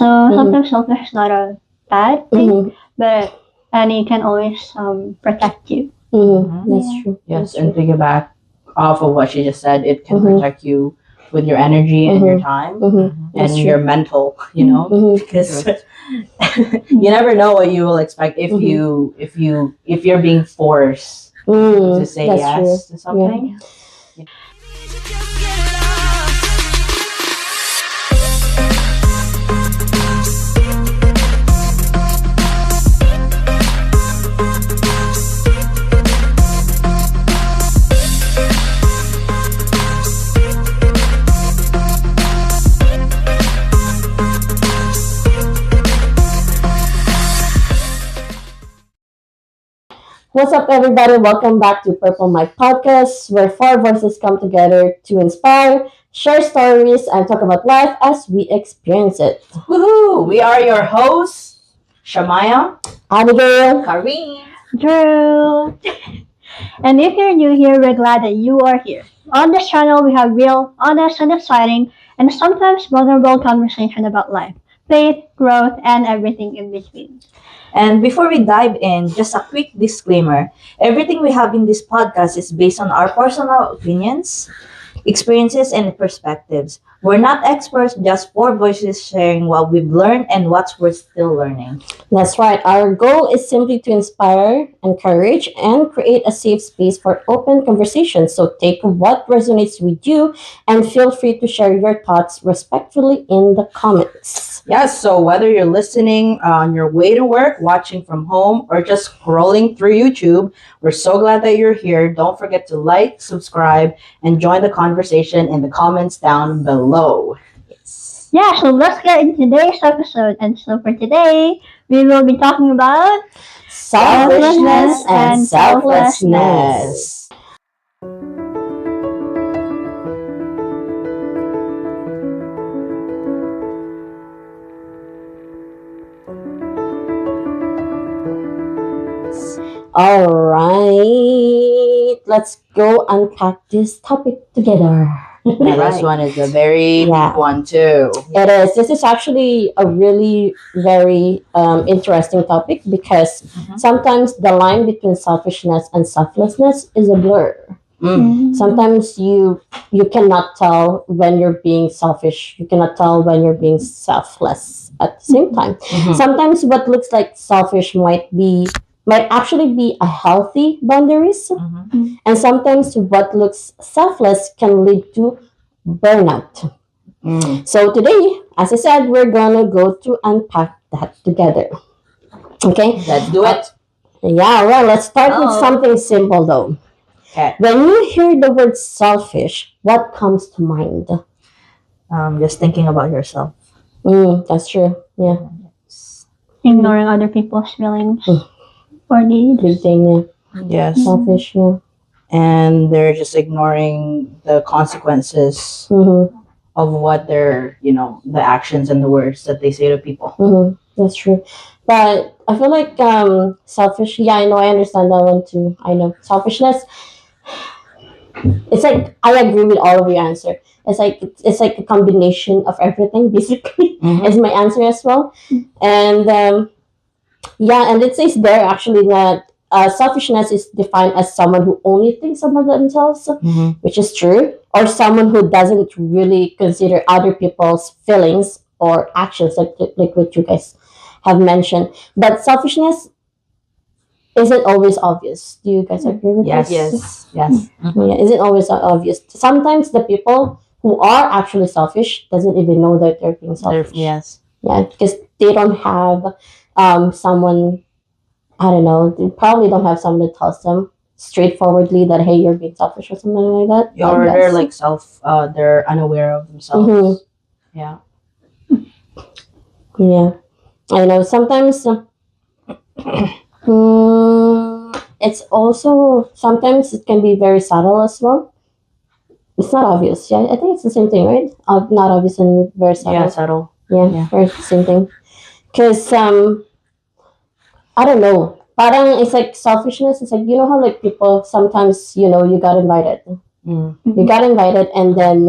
So sometimes selfish is not a bad thing, but and it can always protect you. That's true. Yes, and to get back off of what she just said, it can protect you with your energy and your time and your mental, because you never know what you will expect if you're being forced to say yes to something. Yeah. What's up, everybody? Welcome back to Purple Mic Podcast, where four voices come together to inspire, share stories, and talk about life as we experience it. Woohoo! We are your hosts, Shamaya, Abigail, Kareen, Druu. And if you're new here, we're glad that you are here. On this channel, we have real, honest, and exciting, and sometimes vulnerable conversation about life, faith, growth, and everything in between. And before we dive in, just a quick disclaimer. Everything we have in this podcast is based on our personal opinions, experiences, and perspectives. We're not experts, just four voices sharing what we've learned and what we're still learning. That's right. Our goal is simply to inspire, encourage, and create a safe space for open conversation. So take what resonates with you and feel free to share your thoughts respectfully in the comments. Yes, so whether you're listening on your way to work, watching from home, or just scrolling through YouTube, we're so glad that you're here. Don't forget to like, subscribe, and join the conversation in the comments down below. Yes. Yeah, so let's get into today's episode. And so for today, we will be talking about Selfishness and selflessness. All right, let's go unpack this topic together. Yeah, this one is a very deep one too. It is. This is actually a really very interesting topic because sometimes the line between selfishness and selflessness is a blur. Sometimes you cannot tell when you're being selfish. You cannot tell when you're being selfless at the same time. Sometimes what looks like selfish might actually be a healthy boundaries, and sometimes what looks selfless can lead to burnout. So today, as I said, we're gonna go to unpack that together. Okay, Let's do it. Yeah, well, let's start with something simple though. Okay. When you hear the word selfish, what comes to mind? Just thinking about yourself. That's true. Yeah, ignoring other people's feelings or needs. big thing. Yeah. Yes. Selfish. Yeah. And they're just ignoring the consequences of what they're, the actions and the words that they say to people. That's true. But I feel like selfish. Yeah, I know. I understand that one too. I know selfishness. It's like I agree with all of your answer. It's like a combination of everything. Basically, is my answer as well. And and it says there actually that selfishness is defined as someone who only thinks about themselves, which is true, or someone who doesn't really consider other people's feelings or actions, like what you guys have mentioned. But selfishness isn't always obvious. Do you guys agree with Yes. this? Yes. Yeah, isn't always obvious. Sometimes the people who are actually selfish doesn't even know that they're being selfish. Yes. Yeah, because they don't have someone. I don't know. They probably don't have someone that tells them straightforwardly that hey, you're being selfish or something like that. Yeah, or they're like they're unaware of themselves. Yeah. Yeah, I know. Sometimes it's also sometimes it can be very subtle as well. It's not obvious. Yeah, I think it's the same thing, right? Not obvious and very subtle. Yeah, subtle. Yeah, very same thing. Because I don't know. Parang it's like selfishness. It's like how like people sometimes you got invited. You got invited and then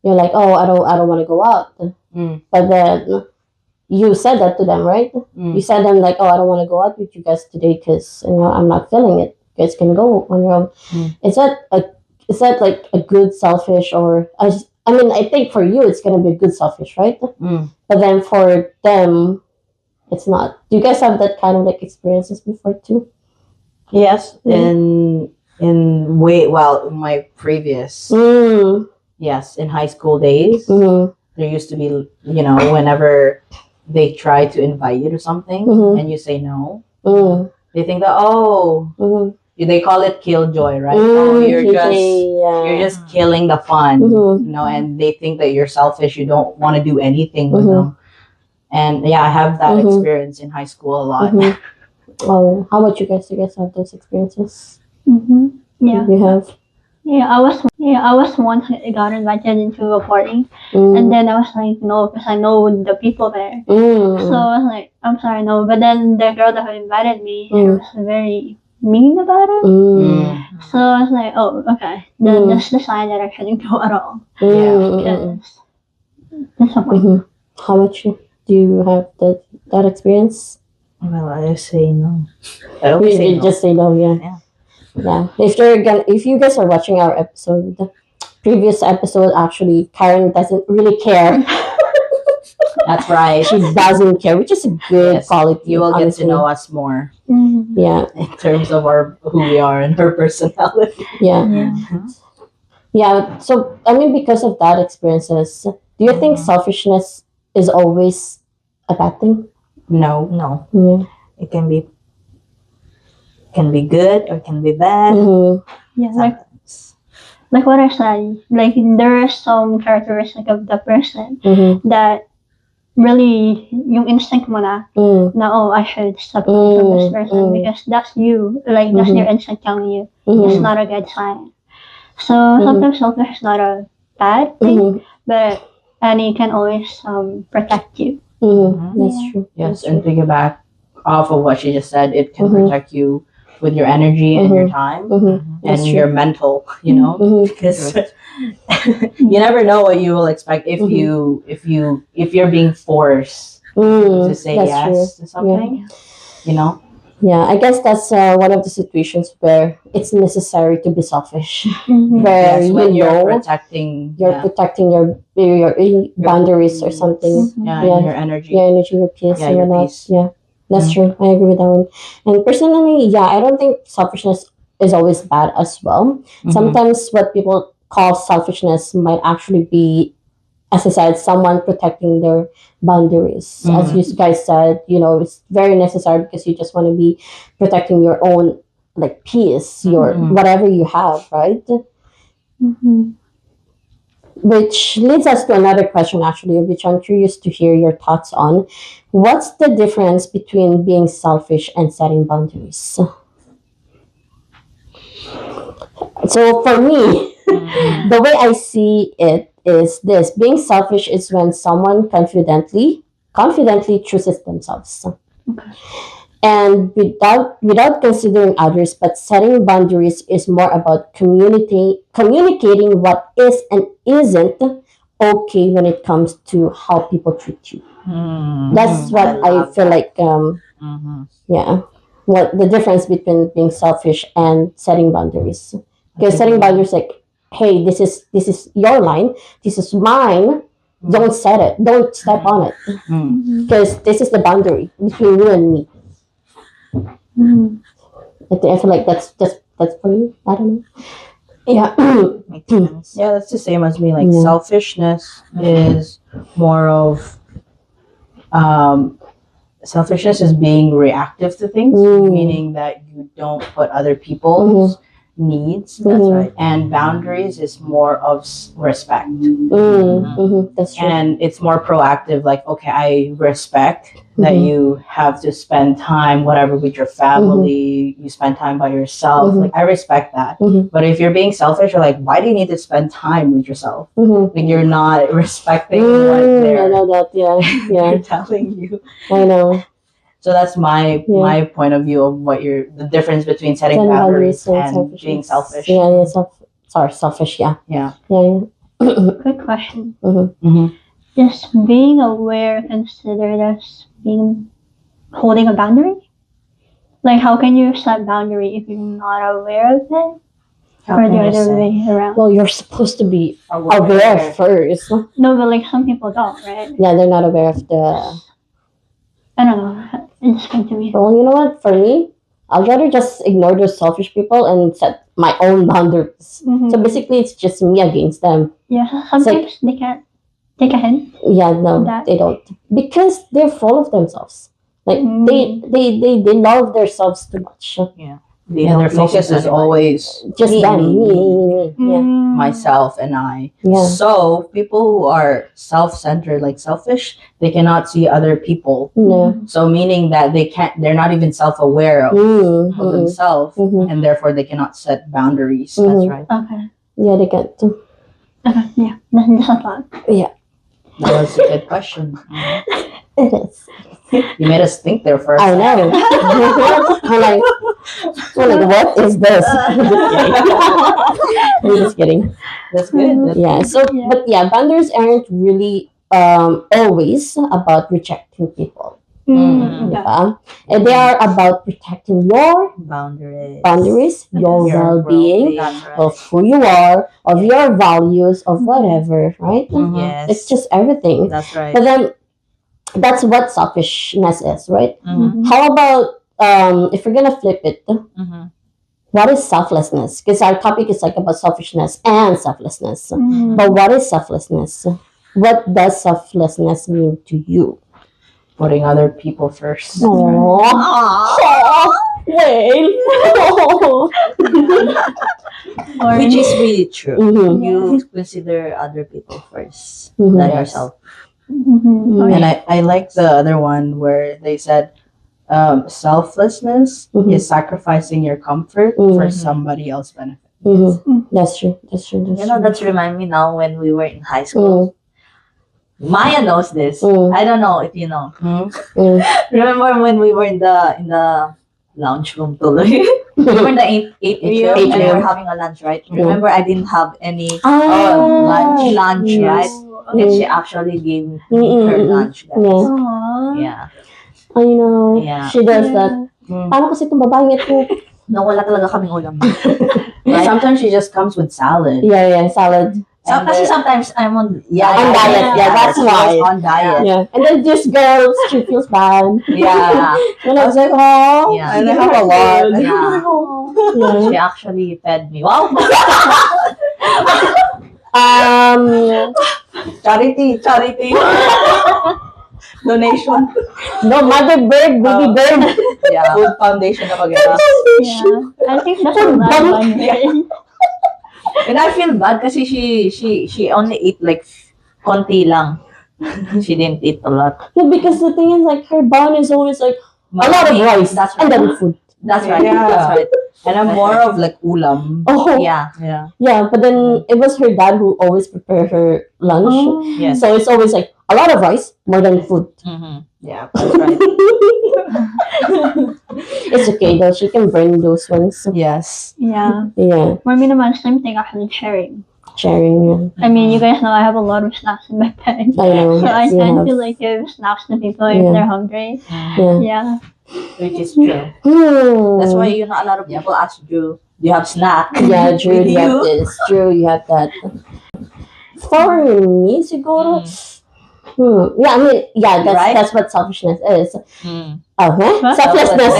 you're like, oh, I don't want to go out. But then you said that to them, right? You said them like, oh, I don't want to go out with you guys today because I'm not feeling it. You guys can go on your own. Is that like a good selfish or I think for you it's gonna be a good selfish, right? But then for them, it's not. Do you guys have that kind of like experiences before too? Yes, in my previous yes, in high school days, there used to be, whenever they try to invite you to something and you say no, they think that they call it killjoy, right? You're just killing the fun, and they think that you're selfish. You don't want to do anything with them. And yeah, I have that experience in high school a lot. Oh, how about you guys? Do you guys have those experiences? Yeah. You have? Yeah, I was once got invited into a party, and then I was like, no, because I know the people there. So I was like, I'm sorry, no. But then the girl that invited me, she was very mean about it. So I was like, oh, okay. Then that's the sign that I shouldn't go at all. Because disappointing. How about you? Do you have that experience? Well, I say no. I always say You no. just say no, yeah. If you guys are watching our episode, the previous episode, actually, Karen doesn't really care. That's right. She doesn't care, which is a good quality. You will honestly. get to know us more. Yeah. In terms of who we are and her personality. Yeah. Yeah. So because of that experiences, do you think selfishness is always a bad thing? No. Yeah. It can be good or can be bad. Yeah, like what I said, like there are some characteristic of the person that really yung instinct mo na I should step away from this person because that's you, like that's your instinct telling you it's not a good sign. So sometimes selfish is not a bad thing, but and it can always protect you. That's true. Yes, and piggyback off of what she just said, it can protect you with your energy and your time and your mental, because you never know what you will expect if you're being forced to say yes to something, Yeah, I guess that's one of the situations where it's necessary to be selfish. Where Yes, when you're protecting your boundaries or something. and your energy. Your energy, your peace, your peace. Yeah, that's true. I agree with that one. And personally, I don't think selfishness is always bad as well. Sometimes what people call selfishness might actually be, as I said, someone protecting their boundaries. As you guys said, it's very necessary because you just want to be protecting your own like peace, your whatever you have, right? Which leads us to another question, actually, which I'm curious to hear your thoughts on. What's the difference between being selfish and setting boundaries? So for me, the way I see it is this: being selfish is when someone confidently chooses themselves, and without considering others. But setting boundaries is more about communicating what is and isn't okay when it comes to how people treat you. That's what I feel like. What the difference between being selfish and setting boundaries? Because setting boundaries, like, hey, this is your line, this is mine. Don't set it. Don't step on it. Because this is the boundary between you and me. I feel like that's for me. I don't know. Yeah. Makes sense. Yeah, that's the same as me. Like selfishness is more of selfishness is being reactive to things, meaning that you don't put other people's needs. That's right. And boundaries is more of respect. That's true. And it's more proactive. Like, okay, I respect that you have to spend time, whatever, with your family. You spend time by yourself. Like, I respect that. But if you're being selfish, you're like, why do you need to spend time with yourself? Like, you're not respecting what they're I know that. Yeah. they're telling you. I know. So that's my point of view of the difference between setting boundaries and being selfish. Selfish. Yeah. Good question. is being aware considered as being holding a boundary? Like, how can you set boundary if you're not aware of it? How Or can the you other say? way around? Well, you're supposed to be aware first. No, but like some people don't, right? Yeah, they're not aware of the. I don't know. It just came to me. Well, you know what? For me, I'd rather just ignore those selfish people and set my own boundaries. Mhm. So basically, it's just me against them. Yeah, sometimes they can't take a hint. Yeah, no, That- they don't, because they're full of themselves. Like they love themselves too much. They Yeah, don't their focus listen is to anyone. always Just me, them. me, me, Yeah. myself and I. Yeah. So people who are self-centered, like selfish, they cannot see other people. Yeah. So meaning that they're not even self-aware of Mm-hmm. themselves, Mm-hmm. and therefore they cannot set boundaries. Mhm. That's right. Okay. Yeah, they can't. Okay. Yeah. That's a thought. That was a good question. It is. You made us think there first. I know. I'm like, what is this? I'm just kidding. That's good. That's Yeah. So, Yeah. but yeah, boundaries aren't really always about rejecting people. Mm, okay. Diba? And they are about protecting your boundaries, your well-being, That's right. of who you are, of your values, of whatever, right? Mhm. Yes. It's just everything. That's right. But then that's what selfishness is, right? Mhm. How about if we're gonna flip it, Mhm. what is selflessness? Because our topic is like about selfishness and selflessness. Mm. But what is selflessness? What does selflessness mean to you? putting other people first. Aww. Well. Or Which is really true. Mhm. You consider other people first Mhm. than Yes. yourself. Mhm. And I like the other one where they said selflessness Mhm. is sacrificing your comfort for somebody else's benefit. Mhm. That's true. That's true. That's You know, true. that's remind me now when we were in high school. Maya knows this. Mm. I don't know if you know. Mm. Remember when we were in the lounge room tuloy? We were in the atrium and we were having a lunch, right? Remember I didn't have any lunch, yes. right? And she actually gave me her lunch, guys. Yeah. Aww. Yeah. I know. Yeah. She does that. Mm. Paano kasi itong babaeng ito? Nawala talaga kaming ulam. But sometimes she just comes with salad. Yeah, salad. So, kasi sometimes I'm on On diet. Yeah, that's she why. was on diet. Yeah. And then this girl, she feels bad. Yeah. And I was like, oh, Yeah. and I have a lot. Yeah. Yeah. She actually fed me. Wow. Charity. Donation. No, mother bird, baby bird. Yeah. Food foundation na pag-ina. Yeah. I think that's a bad one. And I feel bad kasi she only ate like konti lang. She didn't eat a lot. No, because the thing is, like, her bun is always like a lot of rice. That's And right. then food. That's right. Yeah. That's right. And I'm more of like ulam. Oh, Yeah. Yeah. yeah. But then it was her dad who always prepared her lunch. Oh. Yes. So it's always like a lot of rice, more than food. Mm-hmm. Yeah. That's right. It's okay though. She can burn those ones. Yes. Yeah. Yeah, For me naman, same thing actually, sharing. sharing. Yeah. I mean, you guys know I have a lot of snacks in my bag. I know. So I you tend have- to like give snacks to people if Yeah. they're hungry. Yeah. Yeah. Which is true. That's why you know a lot of people ask Drew, do you have snack? Yeah, Drew, With you have you? this. Drew, you have that. For me, siguro. Yeah, I mean, yeah, Right? that's what selfishness is. Mm. Oh, huh? What? Selflessness.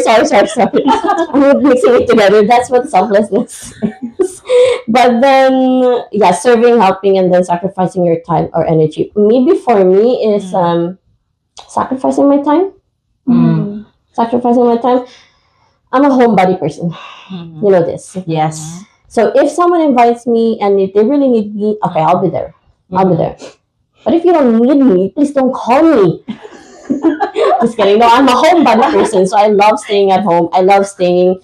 Selflessness. Sorry. I'm mixing it together. That's what selflessness is. But then, yeah, serving, helping, and then sacrificing your time or energy. Maybe for me is sacrificing my time. Mm. Sacrificing my time. I'm a homebody person. Mhm. You know this. Yes. So if someone invites me and if they really need me, okay, I'll be there. I'll be there. But if you don't need me, please don't call me. Just kidding. No, I'm a homebody person, so I love staying at home. I love staying,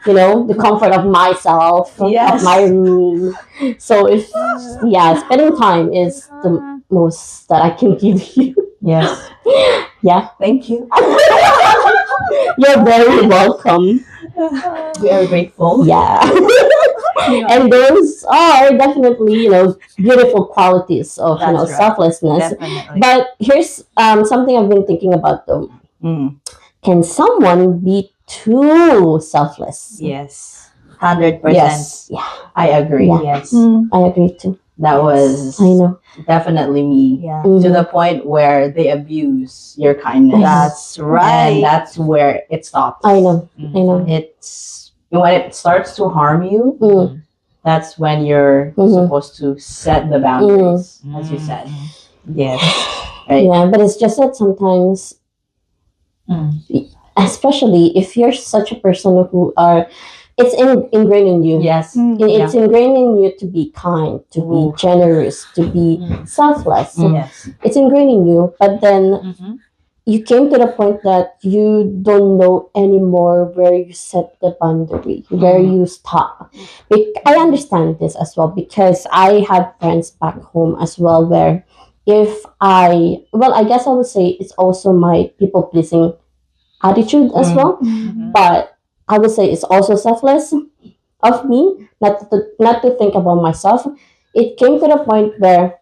the comfort of myself, Yes. of my room. So spending time is the most that I can give you. Yes. Yeah. Thank you. You're very welcome. We are grateful. Yeah. And those are definitely, beautiful qualities of, That's right. selflessness. Definitely. But here's something I've been thinking about though. Can someone be too selfless? Yes. 100%. Yes. Yeah. I agree. Yeah. Yes. I agree too. That was I know. definitely me. Yeah. To the point where they abuse your kindness. That's right. And that's where it stops. I know. I know. It's when it starts to harm you, Mm. that's when you're supposed to set the boundaries, as you said. Yes. Right? Yeah, but it's just that sometimes, especially if you're such a person who it's ingrained in you. Yes. It's ingrained in you to be kind, to be generous, to be selfless. Yes. It's ingrained in you, but then you came to the point that you don't know anymore where you set the boundary, where you stop. I understand this as well because I have friends back home as well where I guess I would say it's also my people pleasing attitude as well, but I would say it's also selfless of me not to think about myself. It came to the point where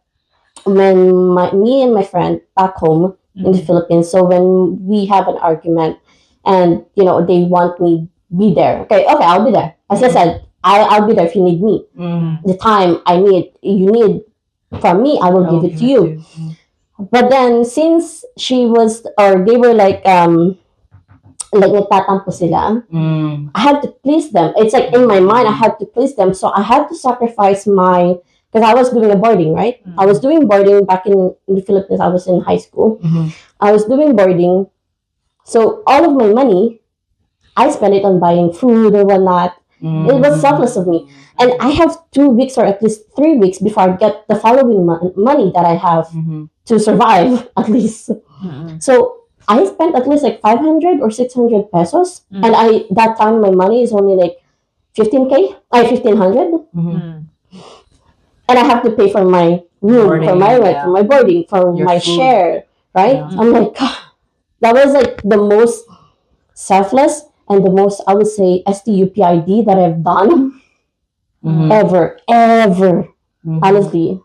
when me and my friend back home in the Philippines, so when we have an argument and they want me be there, okay, I'll be there. As I said, I'll be there if you need me. The time you need from me, I will give it to you. But then since they were like nagtatampo sila, I had to please them. It's like in my mind, I had to please them. So I had to sacrifice because I was doing a boarding, right? I was doing boarding back in the Philippines. I was in high school. I was doing boarding. So all of my money, I spent it on buying food or whatnot. It was selfless of me. And I have 2 weeks or at least 3 weeks before I get the following money that I have to survive, at least. So I spent at least like 500 or 600 pesos. And that time my money is only like 1500. And I have to pay for my room, Boarding, for my rent, for my boarding, for Your my food. share, right? I'm like, God, that was like the most selfless and the most, I would say, STUPID that I've done ever, honestly.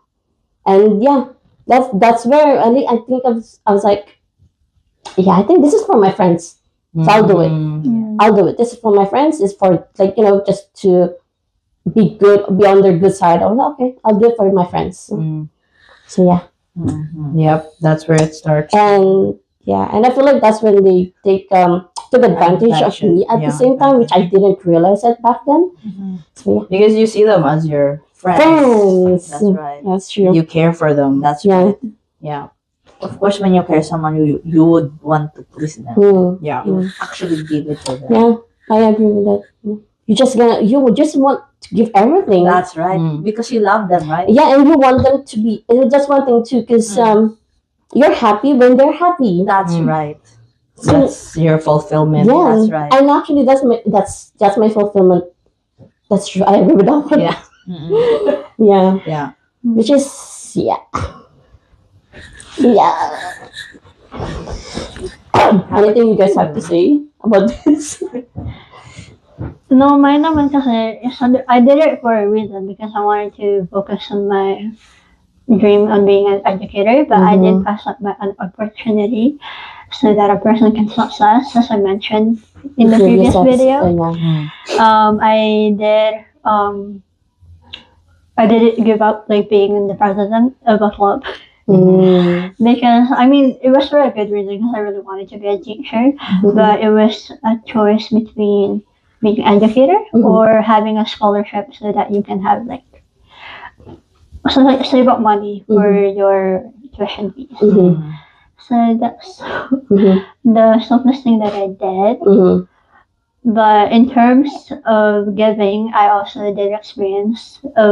And yeah, that's where I think I was like, yeah, I think this is for my friends. So I'll do it. I'll do it. This is for my friends. It's for just to be good, be on their good side. I was like, okay, I'll do it for my friends. So yeah. Yep, that's where it starts. And yeah, and I feel like that's when they took advantage of me at the same time, which I didn't realize it back then. So yeah. Because you see them as your Friends. That's right. That's true. You care for them. That's Yeah. right. Yeah. Of course, when you care someone, you would want to please them. Yeah. You would actually give it to them. Yeah, I agree with that. You would just want to give everything. That's right. Because you love them, right? Yeah, and you want them to be. And just one thing too, because you're happy when they're happy. That's right. That's your fulfillment. Yeah, That's right. and actually, that's my fulfillment. That's true. I agree with that one. Yeah. Yeah. Yeah. Which is yeah. Anything you guys have to say about this? No, mine naman kasi, I did it for a reason because I wanted to focus on my dream on being an educator, but I did pass up an opportunity so that a person can success, as I mentioned in the previous video. I did give up like being the president of a club. Because it was for a good reason because I really wanted to be a teacher, but it was a choice between being an educator or having a scholarship so that you can have save up money for your tuition fees. So that's the selfless thing that I did. But in terms of giving, I also did experience I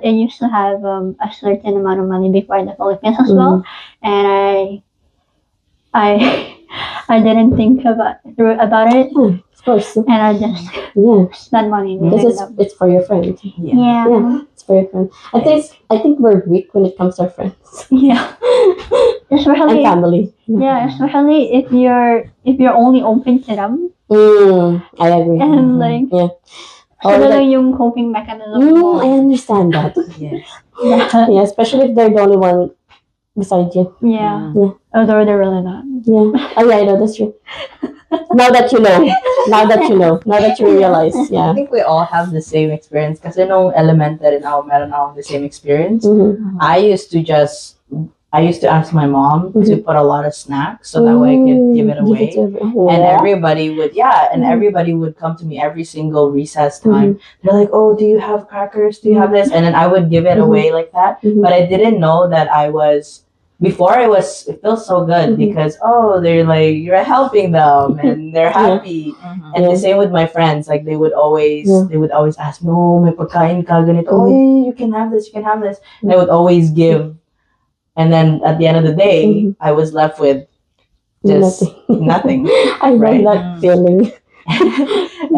used to have a certain amount of money before in the Philippines as well, and I didn't think about it. Of course. And I just spend money. Because it's for your friend. Yeah. It's for your friend. I think we're weak when it comes to our friends. Yeah. Especially and family. Yeah, especially if you're only open to them. I agree. And Or Siya na like, lang yung coping mechanism mo. I understand that. Yes. Yeah, especially if they're the only one beside you. Yeah. Yeah. Although they're really not. Yeah. Oh yeah, I know, that's true. Now that you know. Now that you know. Now that you realize. I Yeah. think we all have the same experience kasi nung elementary na ako, meron akong the same experience. Mm-hmm. I used to ask my mom to put a lot of snacks so that way I could give it away. And everybody would come to me every single recess time. They're like, "Oh, do you have crackers? Do you have this?" And then I would give it away like that. But I didn't know that it feels so good because they're like, you're helping them and they're happy. And the same with my friends, like they would always ask me, "Oh, may pagkain ka ganito. Oh, yeah, you can have this, and I would always give. And then at the end of the day, I was left with just nothing. I love right? that feeling.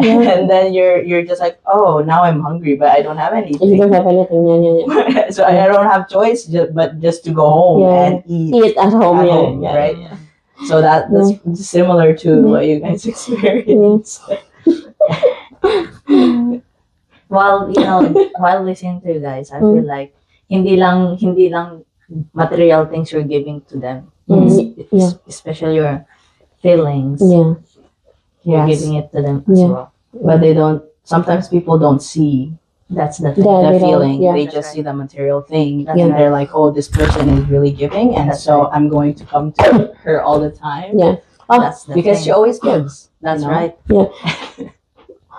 And then you're just like, oh, now I'm hungry, but I don't have anything. You don't have anything. Yeah. So I don't have choice, but just to go home and eat at home. right? So that's similar to what you guys experience. While listening to you guys, I feel like hindi lang material things you're giving to them. Especially your feelings. Yeah. You're giving it to them as well. But sometimes people don't see that's the thing. the feeling. Yeah. They just see the material thing. That's And right. they're like, oh, this person is really giving. And That's so right. I'm going to come to her all the time. Yeah. That's the Because thing. she always gives. That's you know? right.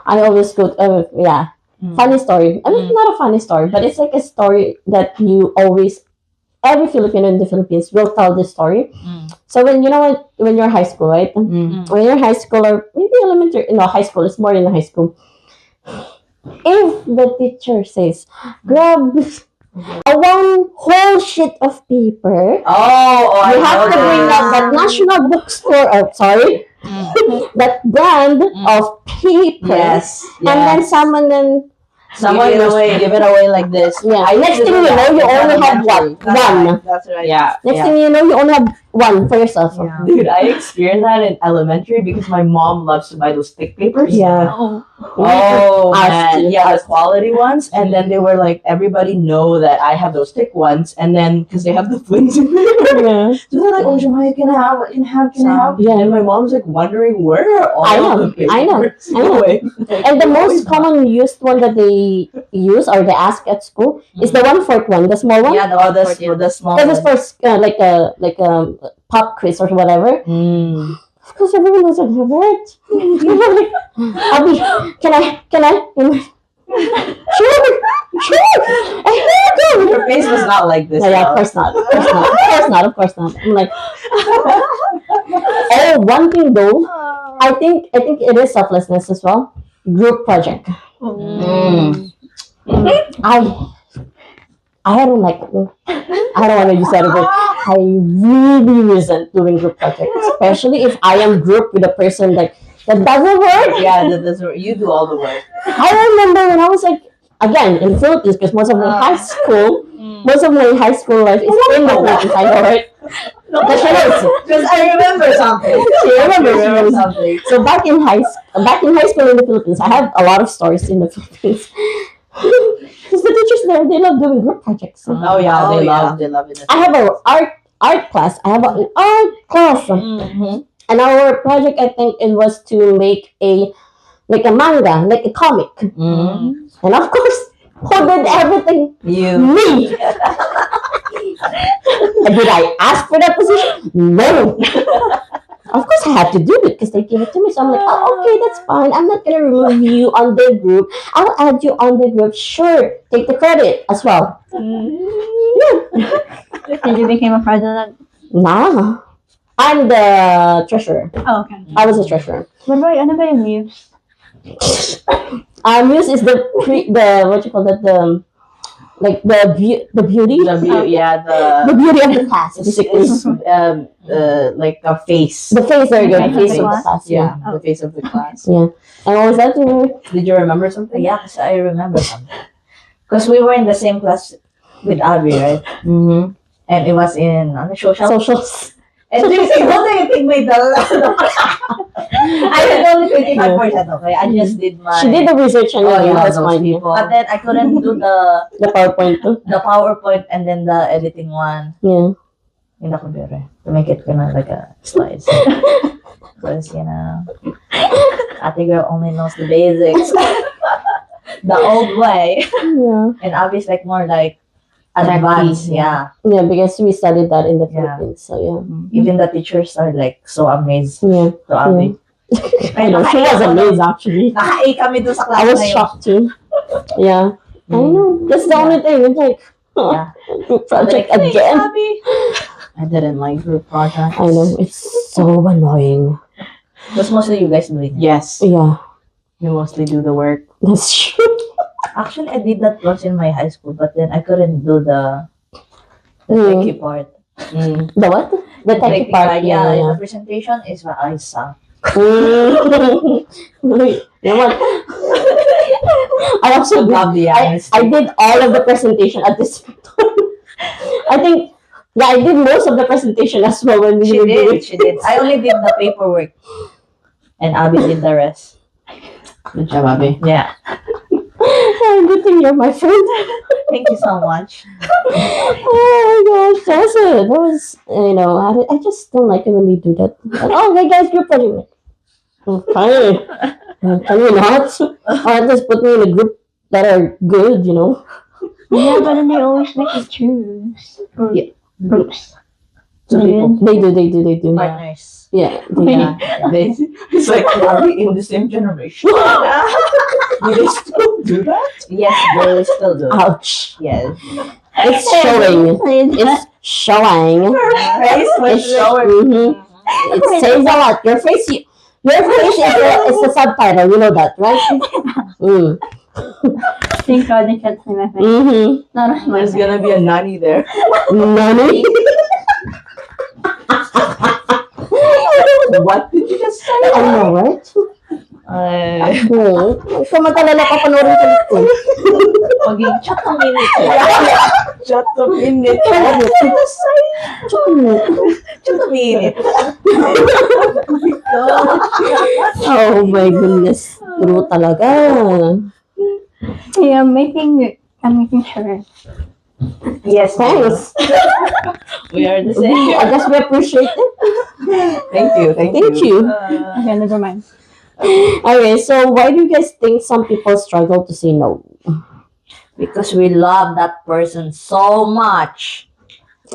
I always go. Funny story. I mean, not a funny story, but it's like a story that every Filipino in the Philippines will tell this story. So when you're high school, right? When you're high school or maybe elementary, high school, it's more in high school. If the teacher says, grab one whole sheet of paper, you have to bring up that national bookstore, that brand of paper, Yes. and then someone Someone Give it just away. give it away like this. Yeah. Next thing you know, you only have what? One. That's right. Yeah. Next thing you know, you only have one for yourself. Yeah. Dude, I experienced that in elementary because my mom loves to buy those thick papers. Yeah. Oh Us man, too. yeah, the quality ones, and then they were like, everybody know that I have those thick ones, and then because they have the flimsy paper, Yeah. so they're like, "Oh, Jemaya, can I have?" Yeah. And my mom's like wondering where are all I know, the papers I know. going? Like, And the they're most always common used one that they use or they ask at school is the 1/4 one, the small one. Yeah, the Oh, the the small Because it's one. for like a pop quiz or whatever. Mm. Of course, everyone doesn't have it. Abby, can I? Sure. And here you go. Your face was not like this. No, yeah, of though. course not. Of course not. I'm like, one thing though, I think it is selflessness as well. Group project. Mm. I don't like it. I don't want to use that word. I really resent doing group projects, especially if I am grouped with a person that doesn't work. Yeah, that's where you do all the work. I remember when I was like, again, in the Philippines, because most of my high school life is in the Philippines, I know, right? Because I remember something. She remembers something. So back in high school in the Philippines, I have a lot of stories in the Philippines. Because the teachers there, they love doing group projects. Oh yeah, Oh, they yeah. love it. I have an art class. I have an art class. Mm-hmm. And our project, I think it was to make a manga, like a comic. Mm-hmm. And of course, who did everything? You. Me. And did I ask for that position? No. Of course, I had to do it because they gave it to me. So I'm like, okay, that's fine. I'm not gonna remove you on the group. I'll add you on the group. Sure, take the credit as well. Did you become a president? Nah, I'm the treasurer. Oh, okay. I was a treasurer. Ano ba yung muse? Muse is the what you call that, the beauty, The beauty of the class. Basically. it's like a face. The face, there you go. The Okay, face the of the face. class. Yeah, the face of the class. Yeah. And what was that? Did you remember something? Yeah, because I remember something. Because we were in the same class with Abby, right? Mm-hmm. And it was in socials. Socials. And this is what do you think made the I had only 25%, okay? I just did my She did the research and that's those fine. people. but then I couldn't do The PowerPoint too. the PowerPoint and then the editing one Yeah. in the computer to make it kind of like a slides. Because Ate girl only knows the basics. The old way. Yeah. And Abby's like more like advanced, yeah. Yeah, because we studied that in the Yeah. Philippines. So yeah. Even the teachers are like so amazed Yeah. to Abby. I know, she was amazed actually. Naka-A kami doon sa I class was na yun. shocked too. Yeah. I know. That's the only thing. It's like, Yeah. group project Like, "Thanks, again. Abby." I didn't like group projects. I know. It's so annoying. That's mostly you guys doing it. Yes, Yeah. you mostly do the work. That's true. Actually, I did that once in my high school, but then I couldn't do the techie part. The what? The techie part. Yeah, Yeah. the presentation is what I suck. You know what? I also Love the I did all of the presentation at this time. I think, yeah, I did most of the presentation as well when we She were doing. did. She did. I only did the paperwork, and Abby did the rest. Good job, Abby. Yeah. Oh, good thing you're my friend. Thank you so much. Oh my gosh, that was you know, I just don't like it when they do that. Like, oh, okay, guys, group project. Okay. Can you not? Or at least put me in a group that are good, you know? Yeah, but then they always make you choose groups. Two people. They do. Partners. Yeah. Yeah, it's like, are we in the same generation? Do they still do that? Yes, they still do. Ouch. Yes. It's showing. It's showing. Face was It's showing. mhm. It says a lot. Your face is the subtitle. You know that, right? Mm. Thank God they can't see my face. Mm-hmm. Not as There's gonna be a nanny there. Nani? What did you just say? I know, right? Kung matalala ka, panoorin ko ito. Maging chat ng minute. Shut the minute. Chat ng minute. Oh my goodness. True talaga. Yeah, I'm making sure. Yes. Thanks. We are the same. I guess we appreciate it. Thank you. Thank you. Okay, never mind. Okay, so why do you guys think some people struggle to say no? Because we love that person so much.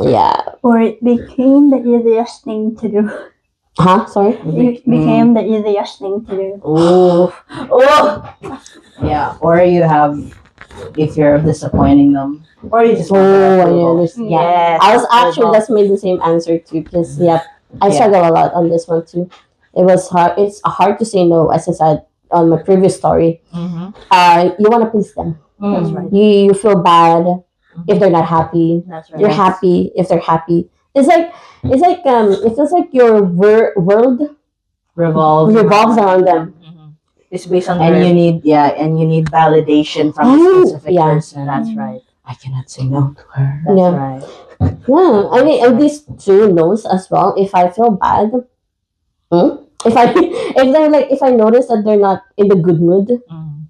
Yeah. Or it became the easiest thing to do. Huh? Sorry? It became the easiest thing to do. Oh, Oh! yeah. Or you have, if you're disappointing them, or you just want Oh, their I approval. understand. Yes. I was actually just made the same answer too, because I struggle a lot on this one too. It was hard. It's hard to say no, as I said on my previous story. Mm-hmm. You want to please them. That's right. You feel bad if they're not happy. That's right. You're happy if they're happy. It feels like your world Revolve. revolves around them. Mm-hmm. It's based on And their- you need validation from a Oh, specific yeah. person. That's right. I cannot say no to her. That's Yeah. right. Yeah, I mean, at least Drew knows as well. If I feel bad, if I notice that they're not in the good mood, Mm.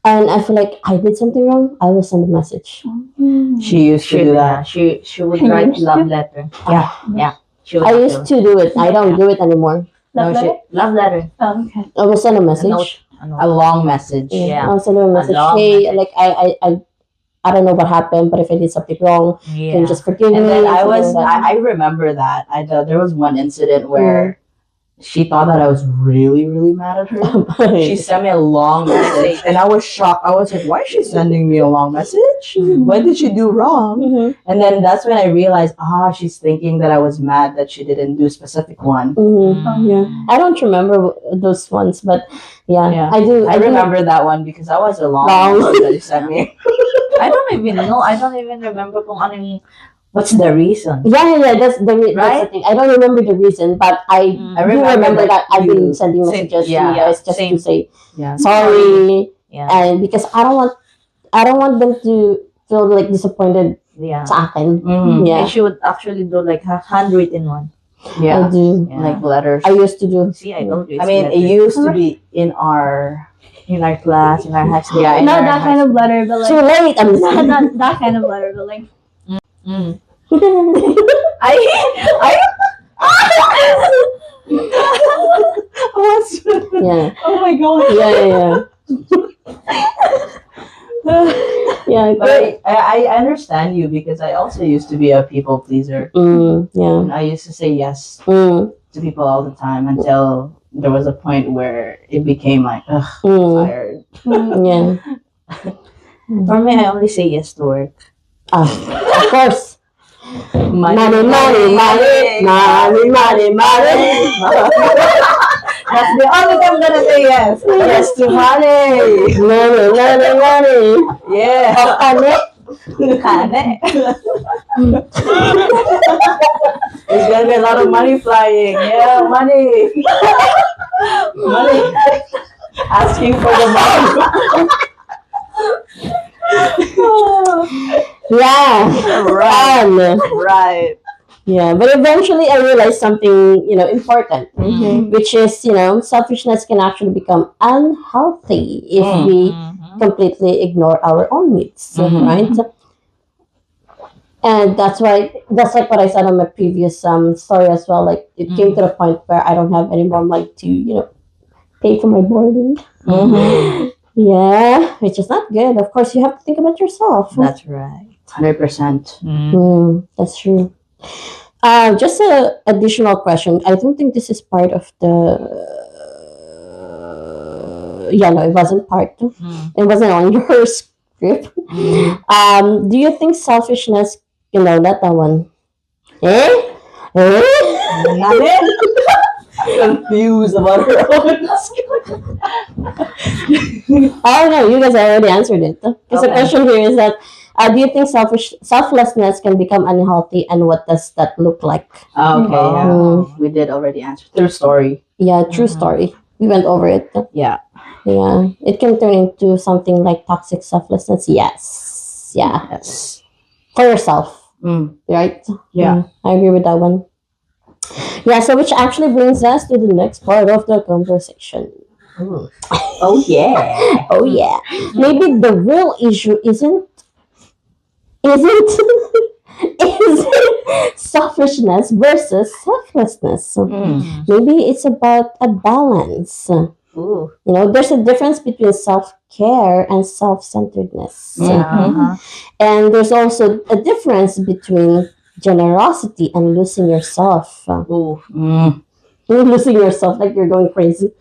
and I feel like I did something wrong, I will send a message. She used to do that. She would She write used to? love letter. Yeah. She would I have used to do it. I don't do it anymore. Love letter? love letter. Oh, okay. I will send a A message. note. A note. A long message. Yeah. I'll send them a message. long Hey, message. like I don't know what happened, but if I did something wrong, can Yeah. you just forgive And me? then something like that. I remember that. There was one incident where she thought that I was really, really mad at her. She sent me a long message, and I was shocked. I was like, "Why is she sending me a long message? What did she do wrong?" Mhm. And then that's when I realized, she's thinking that I was mad that she didn't do a specific one. Mhm. Yeah, I don't remember those ones, but yeah. I do. I do- remember that one because that was a long Long. message that you sent me. I don't even know. I don't even remember kung ano yung, what's the reason. Yeah. That's the that's the Right? thing. I don't remember the reason, but I I do remember that I've been you sending said- messages to yeah, you guys just same. to say Yeah. sorry, Yeah. and because I don't want them to feel like disappointed Yeah. sa akin. Mhm. Yeah. And she would actually do like a handwritten one. Yeah. I do. Yeah. Like letters. I used to do. See, I told you. I mean, it used to be in our class, in our high school. Yeah, in Not our that high kind of school. letter, but Too like late. I'm not that kind of letter, but like Mm. I What's yeah. Oh my god. Yeah. Yeah. But I understand you because I also used to be a people pleaser. Yeah. And I used to say yes Mm. to people all the time until there was a point where it became like, ugh, tired. Yeah. For me, I only say yes to work. Of course. Money, Money. That's the only time I'm gonna say yes. Yes to money. Money. Yeah. Kane. There's gonna be a lot of money flying. Yeah, money. Money. Asking for the money. Yeah. Right. Fun. Right. Yeah, but eventually I realized something, important, which is, selfishness can actually become unhealthy if we completely ignore our own needs, right? And that's like what I said on my previous story as well. Like it came to the point where I don't have any more money to, pay for my boarding. Yeah, which is not good. Of course, you have to think about yourself. That's right. 100%. That's true. Just an additional question. I don't think this is part of the. No, it wasn't part. It wasn't on your script. Do you think selfishness? Not that one. Confused about her own. Oh no, you guys already answered it. Because the question here is that. Do you think selflessness can become unhealthy, and what does that look like? Okay, yeah. We did already answer. True story. Yeah, true story. We went over it. Yeah. Yeah, it can turn into something like toxic selflessness. Yes. Yeah. Yes. For yourself, right? Yeah. I agree with that one. Yeah, so which actually brings us to the next part of the conversation. Oh yeah. Oh yeah. Maybe the real issue isn't selfishness versus selflessness. Maybe it's about a balance. There's a difference between self-care and self-centeredness. And there's also a difference between generosity and losing yourself. You're losing yourself like you're going crazy.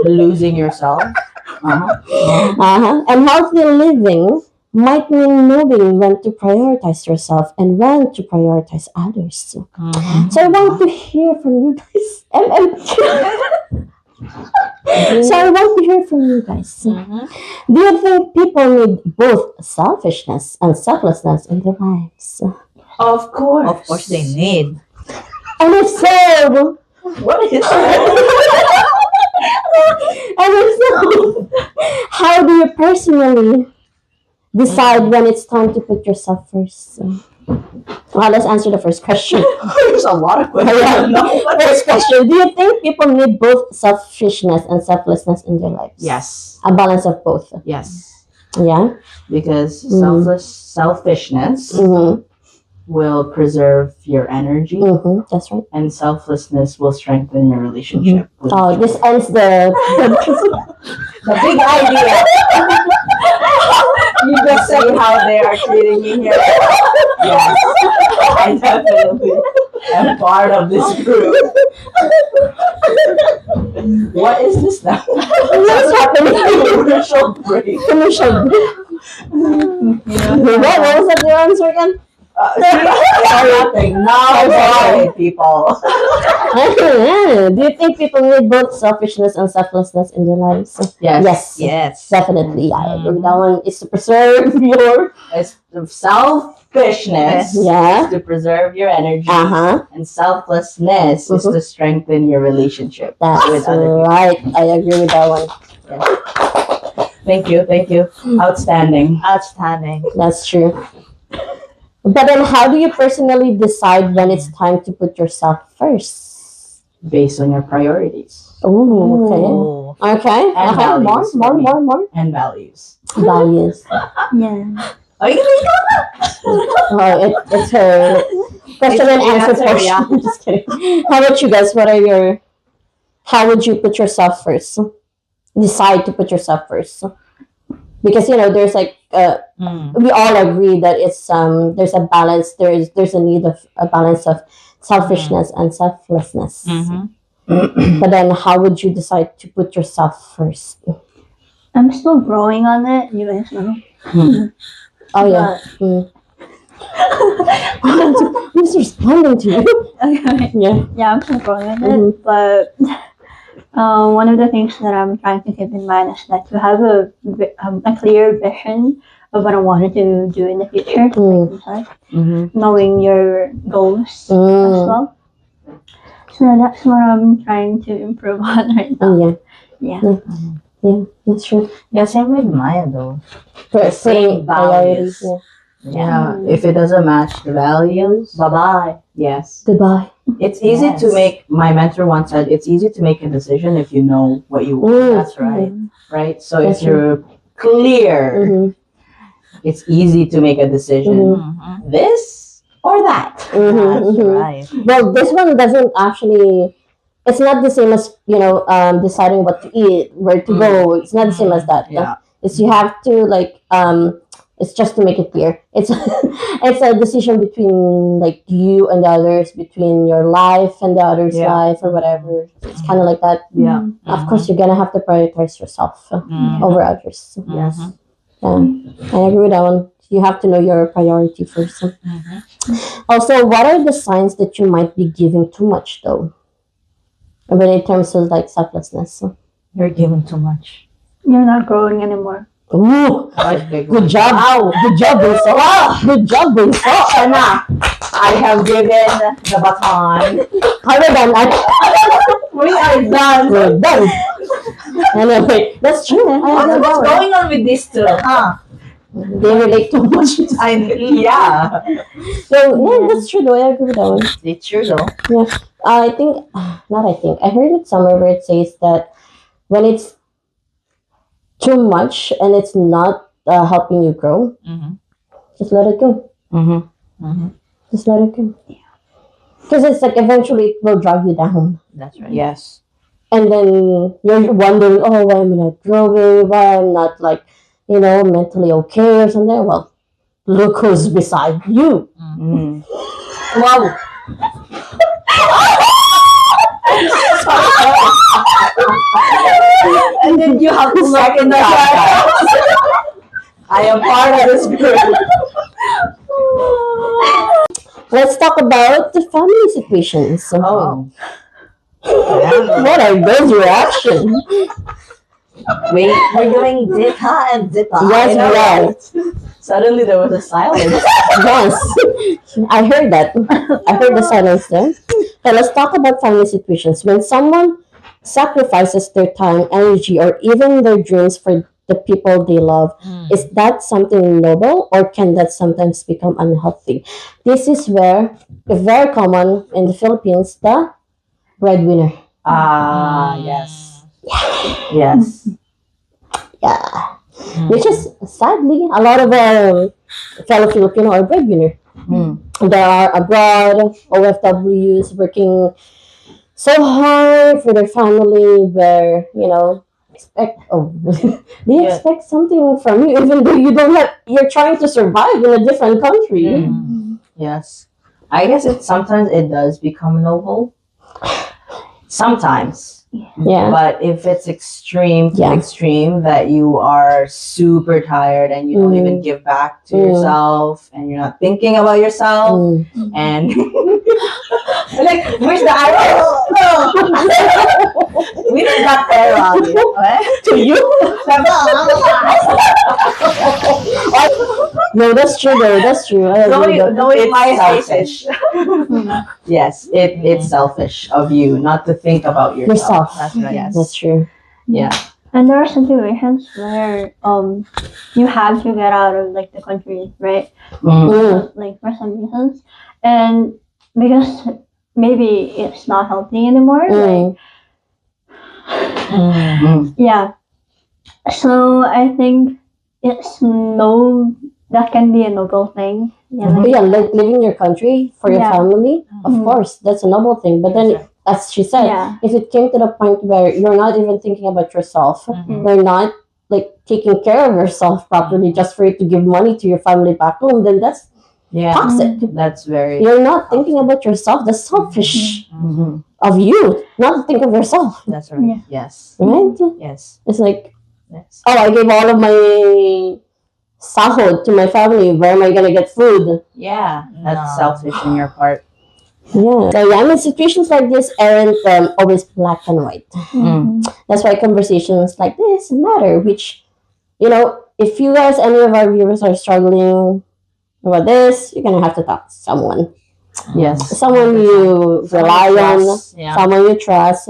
Losing yourself. And healthy living might mean knowing when to prioritize yourself and when to prioritize others. So I want to hear from you guys. So I want to hear from you guys. Do you think people need both selfishness and selflessness in their lives? Of course. Of course, they need. And if so, What is that? and if so, how do you personally decide when it's time to put yourself first? Well, let's answer the first question. There's a lot of questions. First question. Do you think people need both selfishness and selflessness in their lives? Yes. A balance of both. Yes. Yeah? Because selfishness will preserve your energy, That's right. and selflessness will strengthen your relationship. With Oh, this ends the big idea. You just see how they are treating me here. Yes, I definitely am part of this group. What is this now? What's happening? Commercial break. Commercial. What was that the answer again? Nothing. No, sorry, people. Do you think people need both selfishness and selflessness in their lives? Yes. Yes. Definitely. I agree with that one is to preserve your It's the selfishness Yeah. is to preserve your energy, Uh-huh. and selflessness is to strengthen your relationship That's with other people. right. I agree with that one. Thank you. Outstanding. Outstanding. That's true. But then, how do you personally decide when it's time to put yourself first? Based on your priorities. Oh, okay. And Okay. values for me. More. And values. Values. Yeah. Are you It's her question and answer Answer, portion. yeah. Just kidding. How about you guys? How would you put yourself first? Decide to put yourself first. Because there's like we all agree that it's there's a balance. There's a need of a balance of selfishness and selflessness. But then, how would you decide to put yourself first? I'm still growing on it. You guys know. Oh yeah. Who's responding to you? Okay. Yeah. Yeah, I'm still growing on it. But one of the things that I'm trying to keep in mind is that to have a clear vision of what I wanted to do in the future, like you said, knowing your goals as well. So that's what I'm trying to improve on right now. Yeah. Yeah. That's true. Yeah, same with Maya though. Putting values. priorities. Yeah. If it doesn't match the values, Bye-bye. yes. Goodbye. It's easy to make, my mentor once said, it's easy to make a decision if you know what you want. That's right. Right? So That's if you're clear, it's easy to make a decision. This or that. That's right. Well, this one doesn't actually. It's not the same as deciding what to eat, where to go. It's not the same as that. Yeah. It's you have to It's just to make it clear. It's it's a decision between like you and the others, between your life and the other's life or whatever. It's kind of like that. Yeah. Of course, you're gonna have to prioritize yourself over others. Yes. Yeah, I agree with that one. You have to know your priority first. Also, what are the signs that you might be giving too much, though? But in terms of like selflessness. You're giving too much. You're not growing anymore. Ooh, good job. Wow. Good job, Bunso. Good job, Bunso. Sana, I have given the baton. Other than that, We are done. we're done. Anyway, that's true. What's going on with these two? Huh? They relate too much. Yeah. So, yeah, that's true, though. I agree with that one. It's true though. Yeah. I heard it somewhere where it says that when it's too much and it's not helping you grow, just let it go. Just let it go. Because it's like eventually it will drag you down. That's right. Yes. And then you're wondering, oh, why am I not growing? Why I'm not mentally okay or something? Well, look who's beside you. Wow. And then you have to look in the car. I am part of this group. Let's talk about the family situations. Oh. What are those reactions? We're doing Zita and Zita. Yes, we are. Suddenly there was a silence. Yes, I heard that. I heard the silence there. So let's talk about family situations. When someone sacrifices their time, energy, or even their dreams for the people they love, is that something noble or can that sometimes become unhealthy? This is where, very common in the Philippines, the breadwinner. Yes. Yes. Yeah. Which is sadly a lot of fellow Filipino are breadwinner. They are abroad, OFWs working so hard for their family, where expect they expect something from you, even though you're trying to survive in a different country. Yes. I guess sometimes it does become noble. Sometimes. Yeah. But if it's extreme that you are super tired and you don't even give back to yourself and you're not thinking about yourself and like, where's the arrow? We did not arrow. To you? No, that's true though. That's true. I agree with that. Knowing my selfish. Yes, it's selfish of you not to think about yourself. Yourself. That's right. Yes. That's true. Yeah. And there are situations where you have to get out of like the country, right? Like for some reasons, and because maybe it's not healthy anymore. Like, yeah. So I think that can be a noble thing. Yeah, like leaving your country for your family, of course, that's a noble thing. But then, as she said, if it came to the point where you're not even thinking about yourself, you're not like taking care of yourself properly just for you to give money to your family back home, then that's toxic. That's very. You're not thinking about yourself. That's selfish of you not to think of yourself. That's right. Yes. Right? Yes. It's like, oh, I gave all of my sahod to my family. Where am I gonna get food? Yeah, that's selfish on your part. Yeah. So I mean, situations like this aren't always black and white. That's why conversations like this matter. Which, if you guys, any of our viewers, are struggling about this, you're gonna have to talk to someone. Yes. Someone you rely on, someone you trust,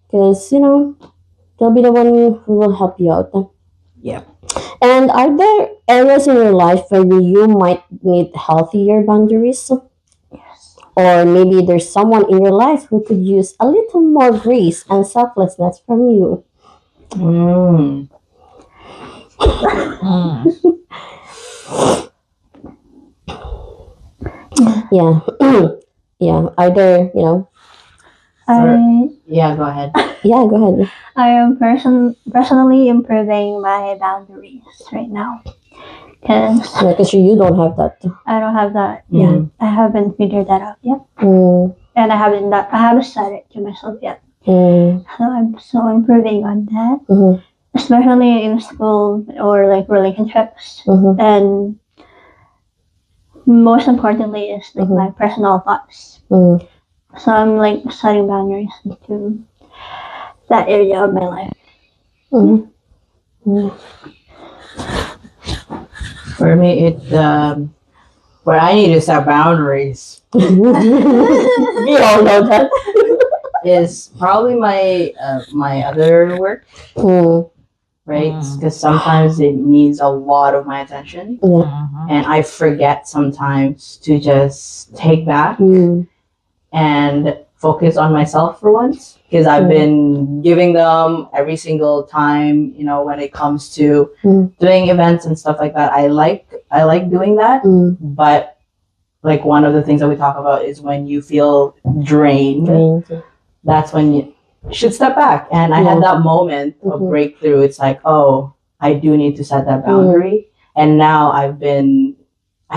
because they'll be the one who will help you out. Yeah. And are there areas in your life where you might need healthier boundaries? Yes. Or maybe there's someone in your life who could use a little more grace and selflessness from you. Yeah. Yeah. Are there, Yeah, go ahead. Yeah, go ahead. I am personally improving my boundaries right now. Because you don't have that. I don't have that yet. I haven't figured that out yet. And I haven't said it to myself yet. So I'm still improving on that. Especially in school or like relationships. And most importantly is like my personal thoughts. So I'm like setting boundaries into that area of my life. For me, where I need to set boundaries. We all know that. Is probably my other work, right? Because sometimes it needs a lot of my attention, and I forget sometimes to just take back and focus on myself for once. Because I've been giving them every single time, when it comes to doing events and stuff like that. I like doing that, but like one of the things that we talk about is when you feel drained. That's when you should step back. And I had that moment of breakthrough. It's like, oh, I do need to set that boundary. And now I've been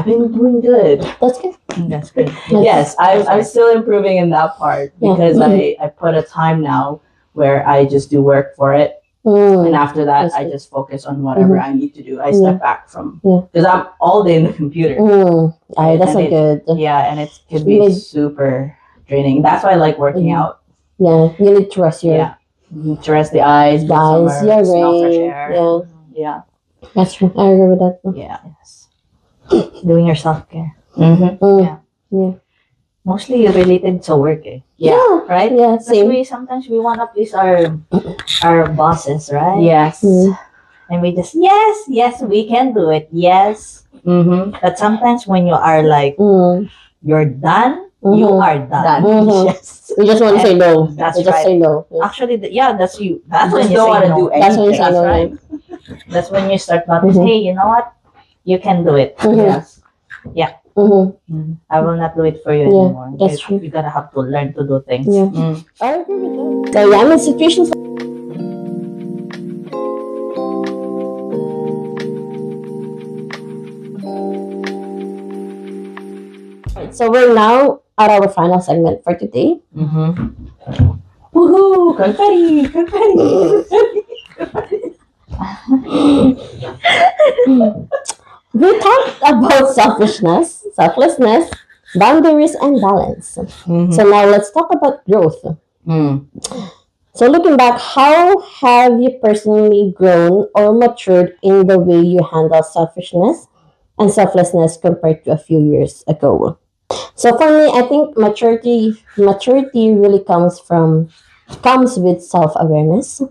doing good. That's good. That's good. Yes, I'm still improving in that part because I put a time now where I just do work for it. And after that, I just focus on whatever I need to do. I step back from, because I'm all day in the computer. That's not good. Yeah, and it could be super draining. That's why I like working out. Yeah, you need to rest your to rest the eyes, smell fresh air. Yeah. That's true. I agree with that. Yeah. Yes. Doing your self-care. Yeah. Mostly related to work, eh? Yeah. Right? Yeah, same. Sometimes we want to please our bosses, right? Yes. And we just, yes, we can do it. Yes. But sometimes when you are like, you're done, you are done. Yes. You just want to say no. That's you just right. say no. Actually, that's you. That's when just you don't say want to no. do anything. That's when you say That's no. right. That's when you start noticing, hey, you know what? You can do it. Yes. I will not do it for you anymore. That's true. You gotta have to learn to do things. I agree with that. So yeah, I'm in situations. So we're now at our final segment for today. Woohoo! Confetti! We talked about selfishness, selflessness, boundaries, and balance. So now let's talk about growth. So looking back, how have you personally grown or matured in the way you handle selfishness and selflessness compared to a few years ago? So for me, I think maturity really comes with self-awareness.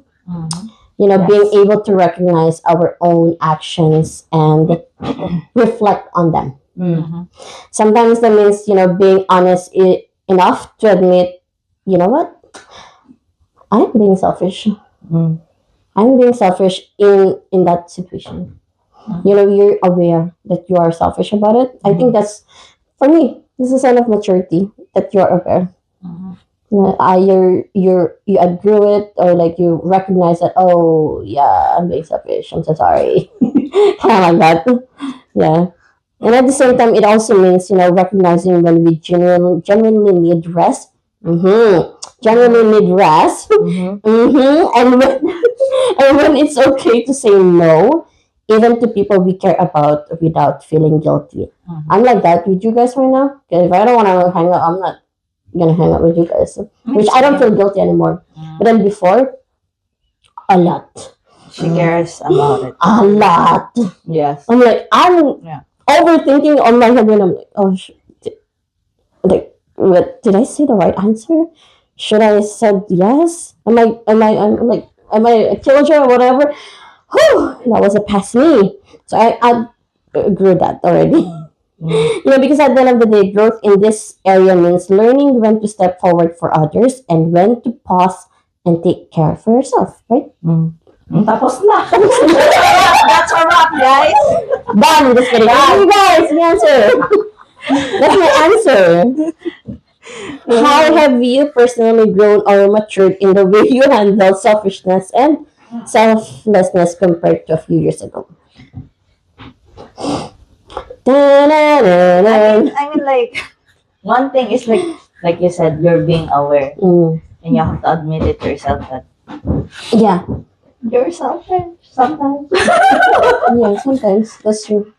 You know, Yes. being able to recognize our own actions and reflect on them. Sometimes that means, you know, being honest enough to admit, you know what, I'm being selfish. I'm being selfish in that situation. You know, you're aware that you are selfish about it. I think that's, for me, this is a sign of maturity that you're aware. You outgrew it, or like you recognize that, oh yeah, I'm being selfish, I'm so sorry. Kind of like that. Yeah. And at the same time, it also means, you know, recognizing when we genuinely need rest. Genuinely need rest. And when and when it's okay to say no, even to people we care about, without feeling guilty. I'm like that with you guys right now. 'Cause if I don't want to hang out, I'm not gonna hang out with you guys. Which I don't feel guilty anymore. But then before, a lot. She cares about it. A lot. Yes. I'm like, I'm Yeah. overthinking on my head, and I'm like, oh, like, what, did I say the right answer? Should I said yes? I'm like, am I a killjoy or whatever? Whew, that was a past me. So I grew that already. You know, because at the end of the day, growth in this area means learning when to step forward for others and when to pause and take care for yourself, right? Tapos na. That's a wrap, guys. Done. Just kidding. You guys, the answer. That's my answer. How have you personally grown or matured in the way you handle selfishness and selflessness compared to a few years ago? I mean, like, one thing is like you said, you're being aware, and you have to admit it to yourself that Yeah. you're selfish sometimes. Yeah, sometimes. That's true.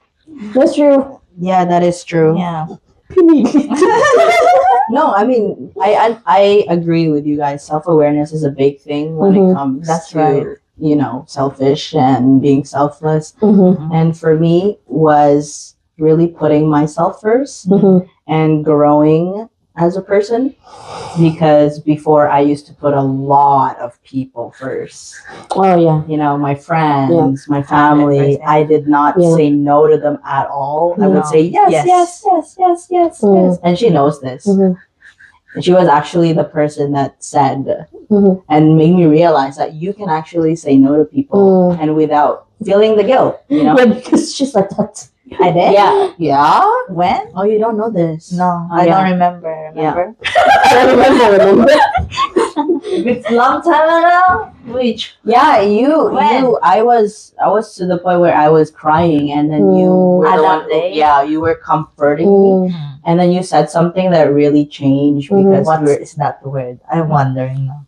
That's true. Yeah, that is true. Yeah. No, I mean, I agree with you guys. Self-awareness is a big thing when it comes That's to, right. you know, selfish and being selfless. And for me, was really putting myself first and growing as a person, because before I used to put a lot of people first. Oh, yeah. You know, my friends, my family. I did not say no to them at all. I would say yes. And she knows this. And she was actually the person that said and made me realize that you can actually say no to people and without feeling the guilt, you know? Yeah, because she's like that. I did? Yeah. Yeah? When? Oh, you don't know this? No, I don't remember. Remember? I don't remember. It's a long time ago. Which? Yeah, you I was to the point where I was crying, and then you were the one you were comforting me, and then you said something that really changed because What is that word? I'm wondering now.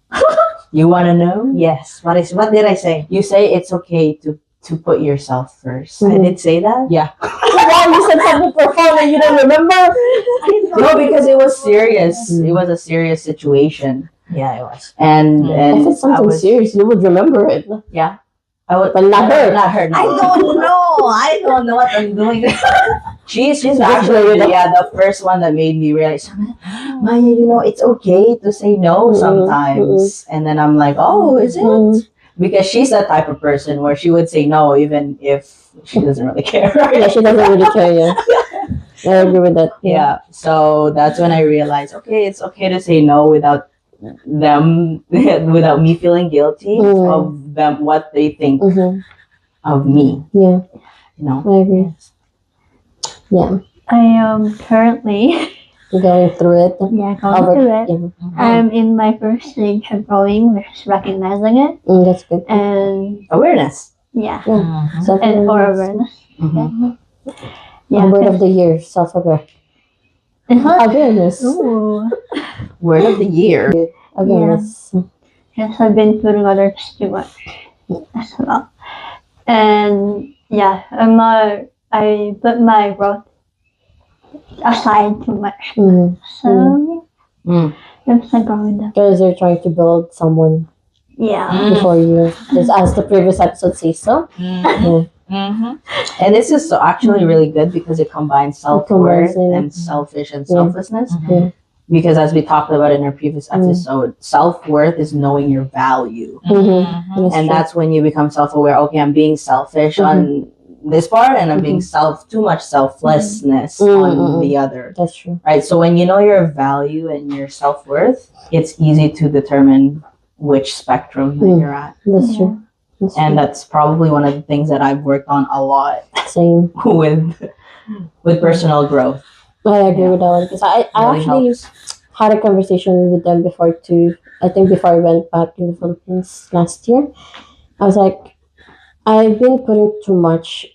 you want to know? Yes. What did I say? You say it's okay to put yourself first. I did say that? Yeah. Wow, you said something profound and you don't remember? No, because it was serious. It was a serious situation. Yeah, it was. And If it's something serious, you would remember it. yeah. I would, But not her. Not her. No. I don't know. I don't know what I'm doing. She's actually the first one that made me realize, Maya, you know, it's okay to say no sometimes. And then I'm like, oh, is it? Because she's that type of person where she would say no even if she doesn't really care. Yeah, she doesn't really care, yeah. I agree with that. Yeah. So that's when I realized, okay, it's okay to say no without them, without me feeling guilty of them, what they think of me. Yeah, You know? I agree. Yeah, I am currently going through it. going through it. Yeah. I'm in my first stage of growing, which is recognizing it, That's good. and Awareness. yeah, Self-awareness. and for awareness. Yeah, Word of the year, self-aware. Awareness. Ooh. Word of the year. Awareness. Yes, I've been putting others too much as well. And yeah, I put my growth aside too much. So it's like growing up. Because they're trying to build someone Yeah. before you. Just as the previous episode says so. Yeah. And this is actually really good because it combines self-worth and selfish and selflessness. Yeah. because as we talked about in our previous episode, self-worth is knowing your value. And that's when you become self-aware. Okay, I'm being selfish on this part, and I'm being too much selflessness on the other. That's true. Right? So when you know your value and your self-worth, it's easy to determine which spectrum that you're at. That's true. And that's probably one of the things that I've worked on a lot. Same. with personal growth. I agree with that one, because I Really actually helps. had a conversation with them before too. I think before I went back to the Philippines last year, I was like, I've been putting too much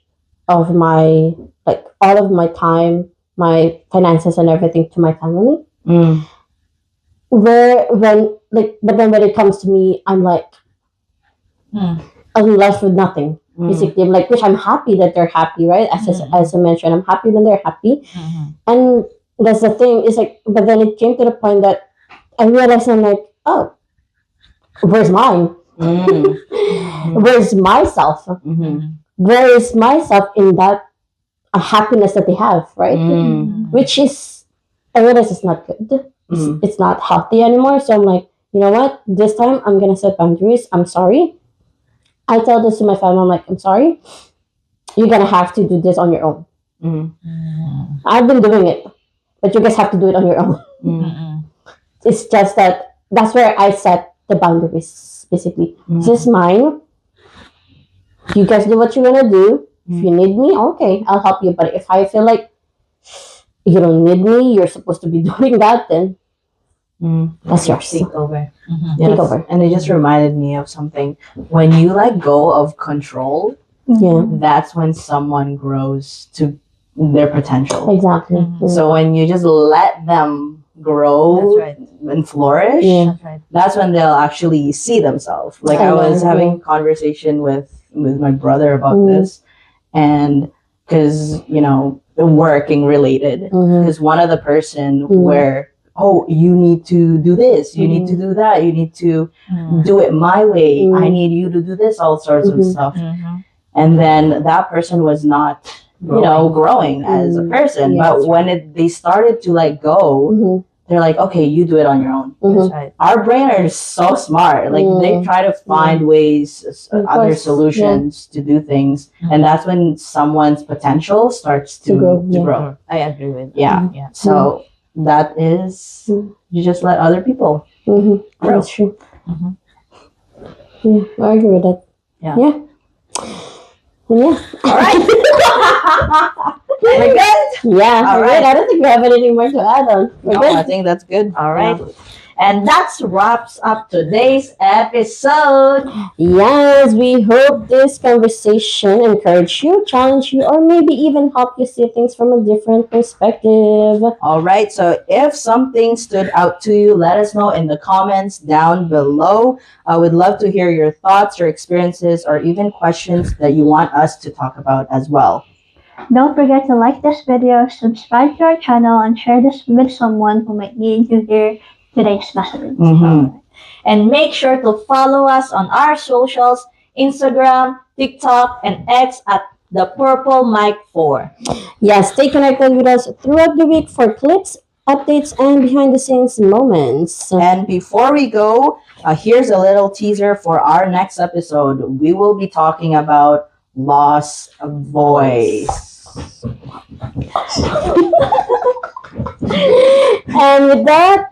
of my, like, all of my time, my finances and everything to my family. But then when it comes to me, I'm like, I'm left with nothing. Basically, I'm like, which I'm happy that they're happy, right? As I mentioned, I'm happy when they're happy. And that's the thing, is like, but then it came to the point that I realized, I'm like, oh, where's mine? Where's myself? Where is myself in that happiness that they have, right? Which is, I realize it's not good. It's not healthy anymore. So I'm like, you know what? This time I'm gonna set boundaries. I'm sorry. I tell this to my family. I'm like, I'm sorry. You're gonna have to do this on your own. I've been doing it, but you guys have to do it on your own. It's just that that's where I set the boundaries. Basically, this is mine. You guys do what you wanna do. If you need me, okay, I'll help you. But if I feel like you don't need me, you're supposed to be doing that, then that's yours. Take over. Take over. And it just reminded me of something. When you let go of control, that's when someone grows to their potential. Exactly. So when you just let them grow and flourish, that's when they'll actually see themselves. Like I was having a conversation with my brother about this, and because working related, because one of the person where you need to do this, you need to do that, you need to do it my way, I need you to do this, all sorts of stuff. And then that person was not growing as a person, but when they started to let go, they're like, okay, you do it on your own. Our brain are so smart. Like they try to find ways, other solutions to do things, and that's when someone's potential starts to grow. I agree with that. Yeah. So that is, you just let other people grow. That's true. Yeah, I agree with that. Yeah. All right. We're good? Yeah. All right. I don't think we have anything more to add on. We're good. I think that's good. All right. And that wraps up today's episode. Yes, we hope this conversation encouraged you, challenged you, or maybe even helped you see things from a different perspective. All right, so if something stood out to you, let us know in the comments down below. I would love to hear your thoughts, your experiences, or even questions that you want us to talk about as well. Don't forget to like this video, subscribe to our channel, and share this with someone who might need to hear today's message. And make sure to follow us on our socials, Instagram, TikTok, and X at the Purple Mic 4. Yes, stay connected with us throughout the week for clips, updates, and behind-the-scenes moments. And before we go, here's a little teaser for our next episode. We will be talking about loss of voice. And with that,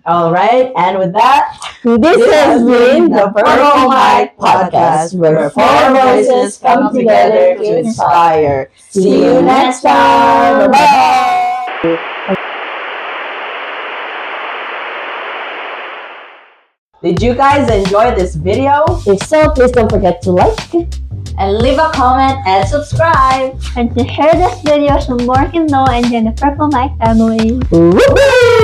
All right, and with that, this has been the Purple Mic Podcast, where four voices come together to inspire. See you next time. Bye. Did you guys enjoy this video? If so, please don't forget to like and leave a comment and subscribe. And to share this video so more can know and join the Purple Mic family. Woo-hoo!